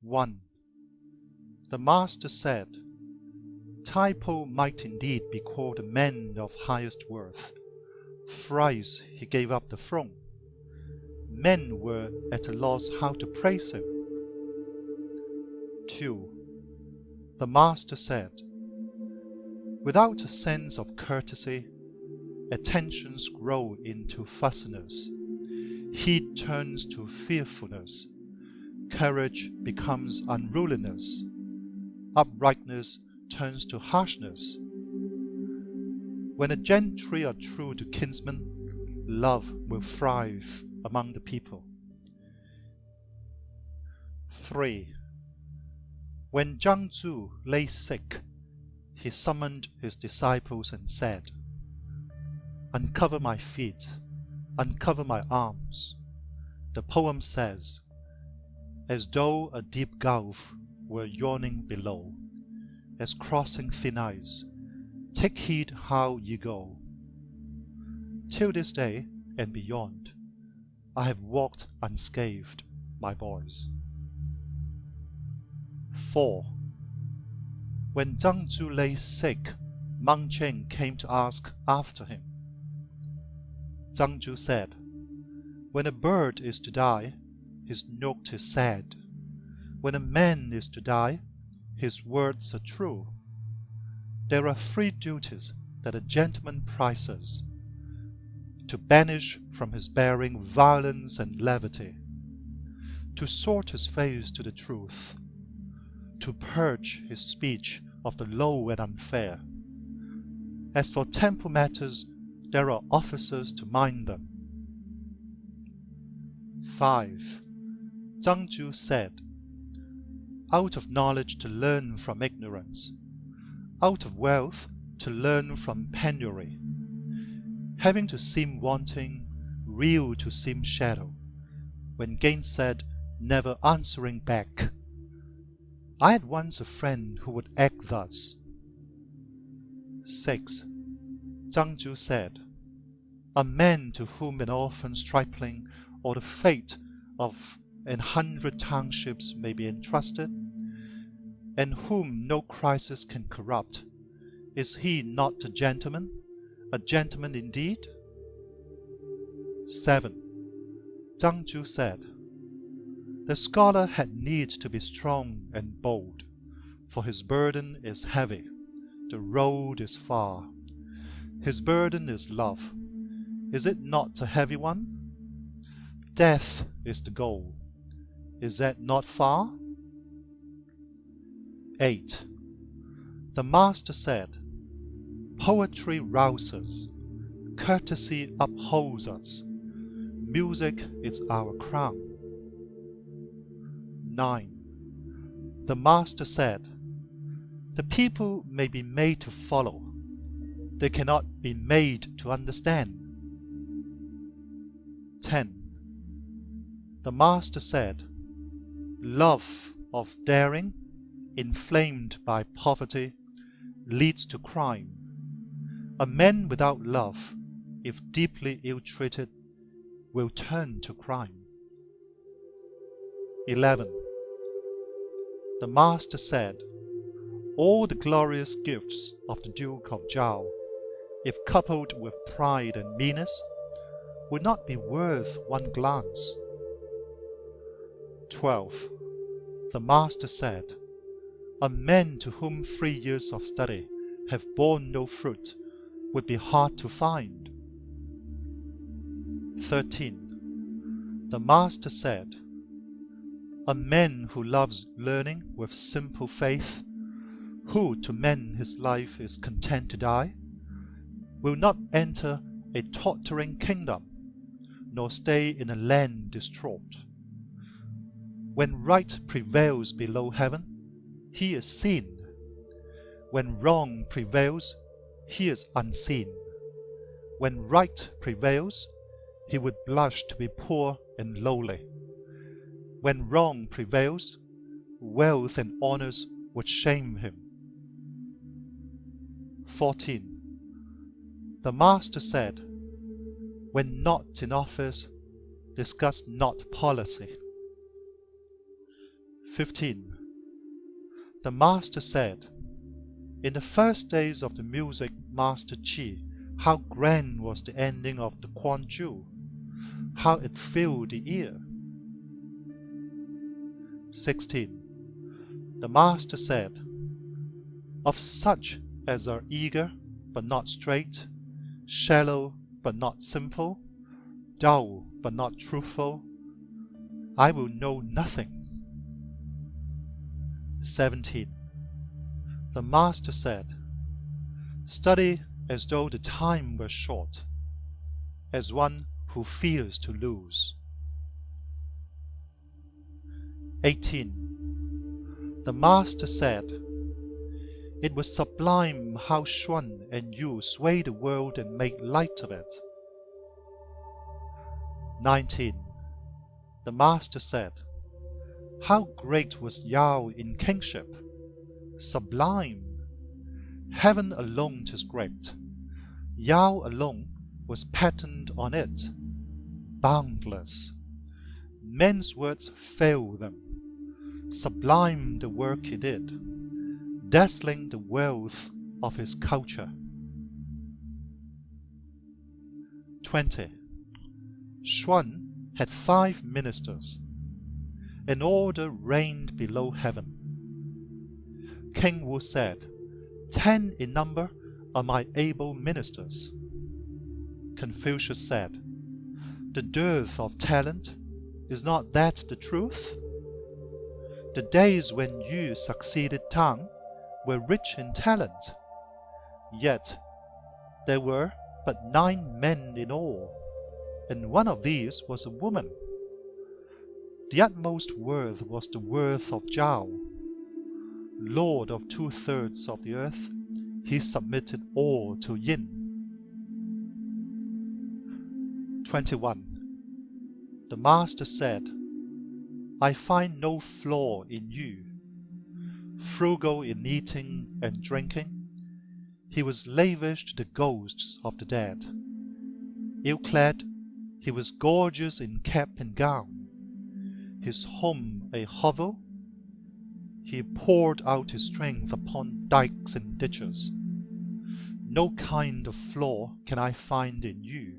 1. The Master said, Typo might indeed be called a man of highest worth. Thrice he gave up the throne. Men were at a loss how to praise him. 2. The Master said, Without a sense of courtesy, attentions grow into fussiness. Heed turns to fearfulness. Courage becomes unruliness. Uprightness turns to harshness. When the gentry are true to kinsmen, love will thrive among the people. 3. When Zhang Zhu lay sick, he summoned his disciples and said, Uncover my feet, uncover my arms. The poem says, as though a deep gulf were yawning below, as crossing thin ice, take heed how ye go. Till this day and beyond, I have walked unscathed, my boys. 4. When Zhang Zhu lay sick, Mang Cheng came to ask after him. Zhang Zhu said, When a bird is to die, his note is sad. When a man is to die, his words are true. There are 3 duties that a gentleman prizes: to banish from his bearing violence and levity, to sort his face to the truth, to purge his speech of the low and unfair. As for temple matters, there are officers to mind them. 5. Zhang Zhu said, Out of knowledge to learn from ignorance, out of wealth to learn from penury, having to seem wanting, real to seem shadow, when gainsaid, never answering back. I had once a friend who would act thus. 6. Zhang Zhu said, A man to whom an orphan stripling or the fate of 100 townships may be entrusted, and whom no crisis can corrupt, is he not a gentleman indeed? 7. Zhang Zhu said, The scholar had need to be strong and bold, for his burden is heavy, the road is far. His burden is love. Is it not a heavy one? Death is the goal. Is that not far? 8. The Master said, Poetry rouses, courtesy upholds us, music is our crown. 9. The Master said, The people may be made to follow, they cannot be made to understand. 10. The Master said, Love of daring, inflamed by poverty, leads to crime. A man without love, if deeply ill-treated, will turn to crime. 11. The Master said, All the glorious gifts of the Duke of Zhao, if coupled with pride and meanness, would not be worth one glance. 12. The Master said, A man to whom 3 years of study have borne no fruit would be hard to find. 13. The Master said, A man who loves learning with simple faith, who to mend his life is content to die, will not enter a tottering kingdom, nor stay in a land distraught. When right prevails below heaven, he is seen. When wrong prevails, he is unseen. When right prevails, he would blush to be poor and lowly. When wrong prevails, wealth and honors would shame him. 14. The Master said, When not in office, discuss not policy. 15. The master said, in the first days of the music master Qi, how grand was the ending of the Quan Ju, how it filled the ear. 16. The master said, of such as are eager but not straight, shallow but not simple, dull but not truthful, I will know nothing. 17. The master said, study as though the time were short, as one who fears to lose. 18. The master said, it was sublime how Xuan and Yu sway the world and make light of it. 19. The master said, how great was Yao in kingship! Sublime! Heaven alone 'tis great. Yao alone was patterned on it. Boundless. Men's words fail them. Sublime the work he did, dazzling the wealth of his culture. 20. Xuan had 5 ministers. An order reigned below heaven. King Wu said, 10 in number are my able ministers. Confucius said, the dearth of talent, is not that the truth? The days when Yu succeeded Tang were rich in talent, yet there were but 9 men in all, and one of these was a woman. The utmost worth was the worth of Zhao. Lord of 2/3 of the earth, he submitted all to Yin. 21. The master said, I find no flaw in you. Frugal in eating and drinking, he was lavish to the ghosts of the dead. Ill-clad, he was gorgeous in cap and gown. His home a hovel, he poured out his strength upon dikes and ditches. No kind of flaw can I find in you.